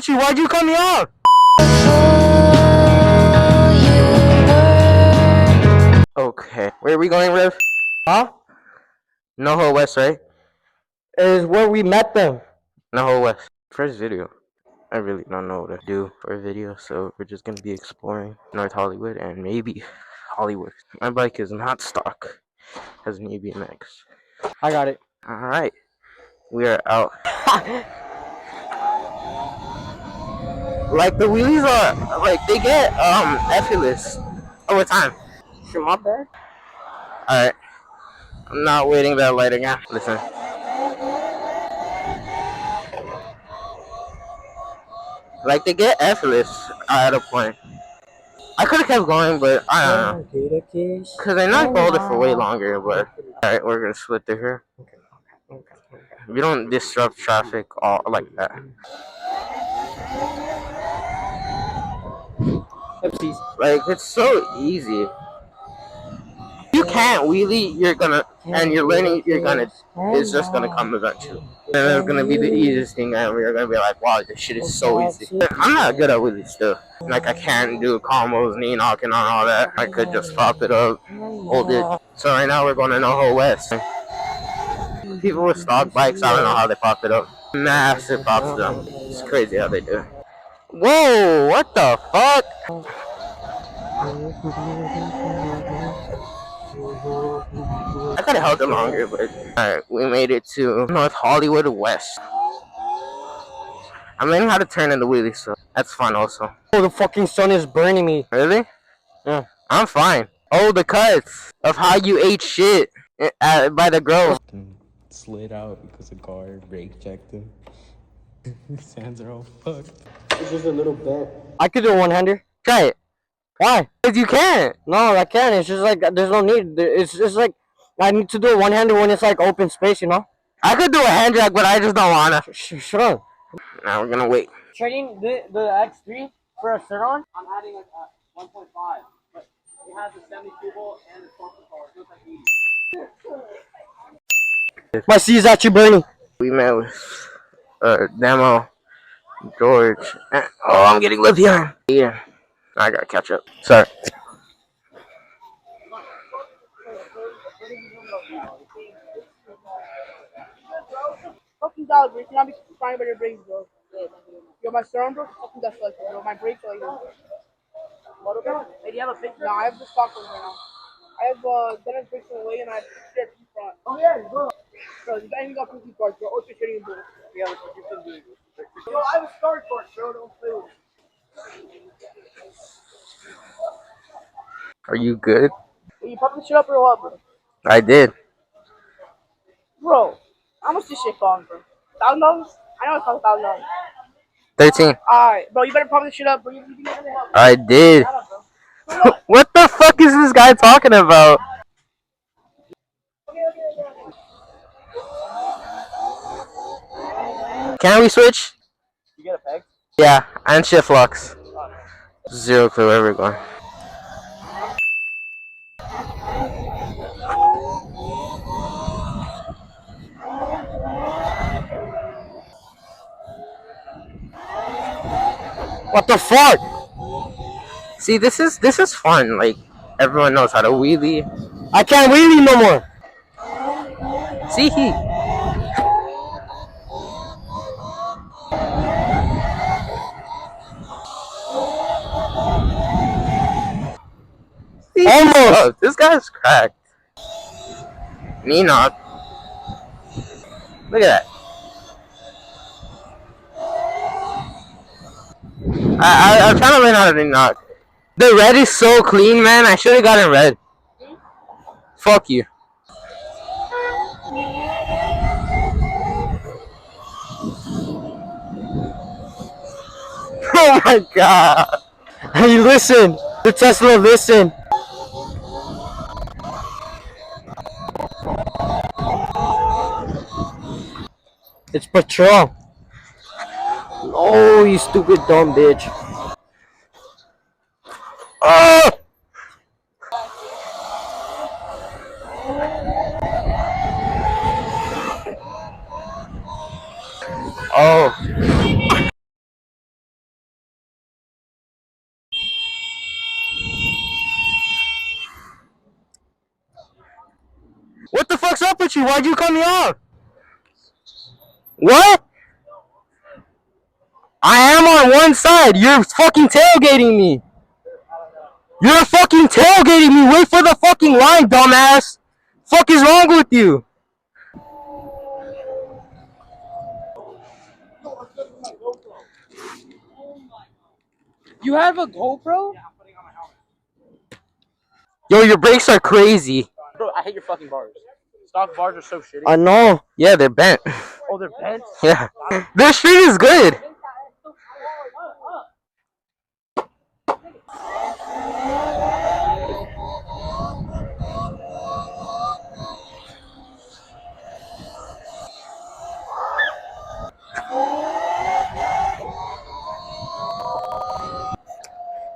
with you? Why'd you cut me off? Okay. Where are we going, Rev? Huh? NoHo West, right? Is where we met them. NoHo West. First video. I really don't know what to do for a video, so we're just gonna be exploring North Hollywood and maybe Hollywood. My bike is not stock. Has an EBMX. I got it. Alright. We are out. Like the wheelies are like they get effortless over time. Shit, my bad. Alright. I'm not waiting that light again. Listen. Like they get effortless at a point. I could have kept going, but I don't know. Because I know I can hold it for way longer, but alright, we're gonna split through here. We don't disrupt traffic all like that. Like it's so easy. You can't wheelie, you're gonna, and you're learning, you're gonna, it's just gonna come eventually. And it's gonna be the easiest thing ever. You're gonna be like, wow, this shit is so easy. I'm not good at wheelies still. Like I can't do combos, knee knocking on all that. I could just pop it up, hold it. So right now we're going to NoHo West. People with stock bikes, I don't know how they pop it up. Massive pops it up. It's crazy how they do it. Whoa, what the fuck? I could have held it longer, but alright, we made it to North Hollywood West. I'm learning how to turn in the wheelie, so that's fun also. Oh, the fucking sun is burning me. Really? Yeah. I'm fine. Oh, the cuts of how you ate shit by the girl. Slid out because the car brake checked him. His hands are all fucked. It's just a little bit. I could do a one-hander. Try it. Why? Because you can't. No, I can't. It's just like there's no need. It's just like I need to do a one-hander when it's like open space, you know? I could do a hand drag, but I just don't wanna. Sure. Now we're gonna wait. Trading the X3 for a sit-on? I'm adding like a 1.5, but it has a 72 volt and a 12 power, so it's like 80. My C is actually burning. We met with Demo, George. Oh, I'm getting left behind. Yeah, I gotta catch up. Sorry. Fucking dollar, bro. You cannot be crying about your brakes, bro. Yo, my stern, bro, fucking that's like, bro. My brakes are like, motor bro. Hey, do you have a big? No, I have the stock one right now. I have Dennis brakes in the way, and I have shit in front. Oh yeah, bro. So you ain't got 50 parts, bro. Or 50 in bro. Yeah, let's keep them doing. Yo, I have a star part, bro. Don't play with me. Are you good? You popping shit up or what, bro? I did. Bro, how much this shit cost, bro? $1,000? I know it costs $1,000. 13. Alright, bro, you better pump this shit up, bro. You need to help. I did. What the fuck is this guy talking about? Can we switch? You get a peg? Yeah, and shift locks. Zero clue where we're going. What the fuck? See, this is fun. Like everyone knows how to wheelie. I can't wheelie no more. See he. Almost. This guy's cracked. Knee knock. Look at that. I'm trying to learn how to knee knock. The red is so clean, man. I should have gotten red. Fuck you. Oh my god. Hey, listen. The Tesla, listen. It's patrol. Oh, you stupid dumb bitch. Oh! Oh. with you. Why'd you cut me off? What? I am on one side. You're fucking tailgating me. You're fucking tailgating me. Wait for the fucking line, dumbass. Fuck is wrong with you? You have a GoPro? Yo, your brakes are crazy. Bro, I hate your fucking bars. Stock bars are so shitty. I know. Yeah, they're bent. Oh, they're bent? Yeah. This street is good.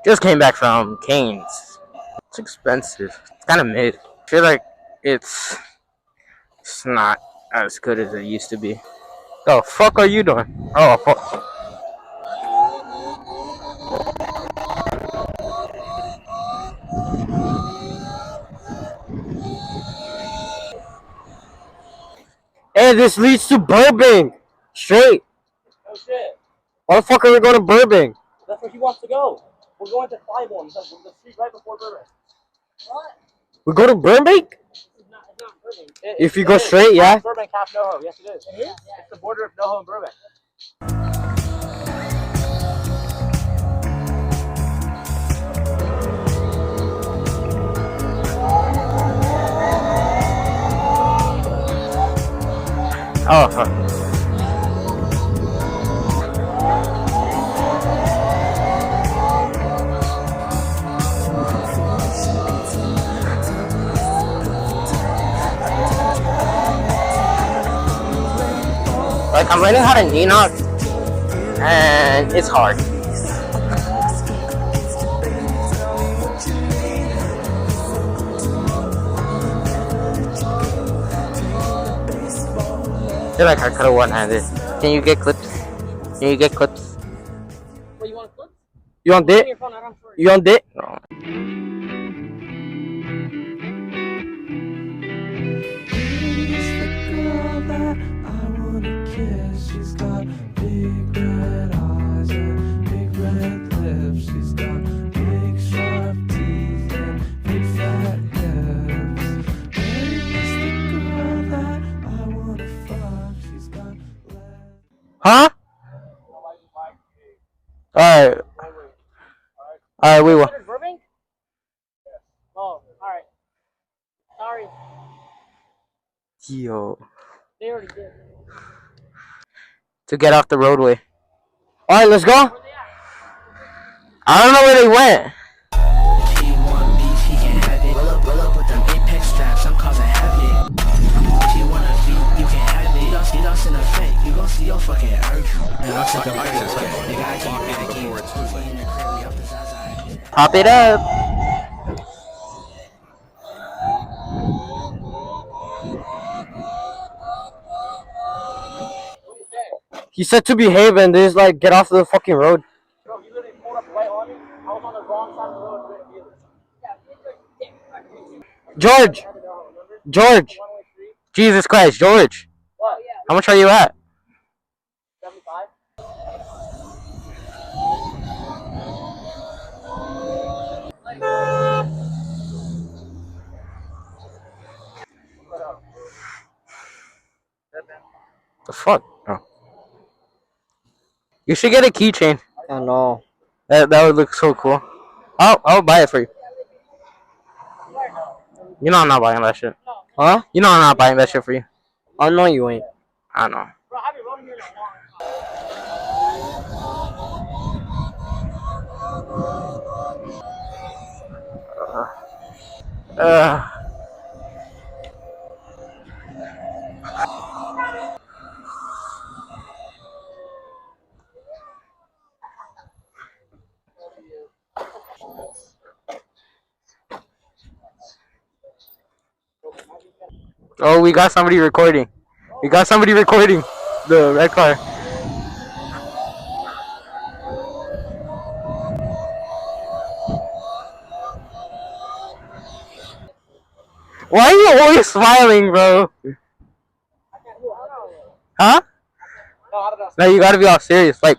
Just came back from Cane's. It's expensive. It's kind of mid. I feel like it's not as good as it used to be. The fuck are you doing? Oh, fuck. Hey, this leads to Burbank. Straight. Oh shit. Why the fuck are we going to Burbank? That's where he wants to go. We're going to Clybourne, the street right before Burbank. What? We go to Burbank? It's not Burbank. If you go straight, yeah. Burbank, half NoHo. Yes, it is. It is? It's the border of NoHo and Burbank. Oh, fuck. Like, I'm learning how to knee knock, and it's hard. I feel like I could have one-handed. Can you get clips? Can you get clips? Wait, you want a clip? You want it? You want it? No. She's got big red eyes and big red lips. She's got big sharp teeth and big fat hips. Where's the girl that I wanna fuck? She's got Huh? Alright. Alright, we will. Burbank? Oh, alright. Sorry. Yo. They already did. To get off the roadway. Alright, let's go. I don't know where they went. He want beef, he can have it. Roll up with them Apex straps, I'm causing havoc. She wanna beef, you can have it. You don't send a fake, you gon' see your fucking urge. Nigga, I can't get a game. In the crib, we off the Zaza. Pop it up. He said to behave and just like get off the fucking road. Bro, you literally pulled up right on me. I was on the wrong side of the road. George! George! Jesus Christ, George! What? How much are you at? 75? The fuck? Oh. You should get a keychain. I know. That would look so cool. I'll buy it for you. You know I'm not buying that shit. Huh? You know I'm not buying that shit for you. I know you ain't. I know. Bro, I've been rolling here in a long time. Oh, we got somebody recording. We got somebody recording the red car. Why are you always smiling, bro? Huh? No, you gotta be all serious. Like,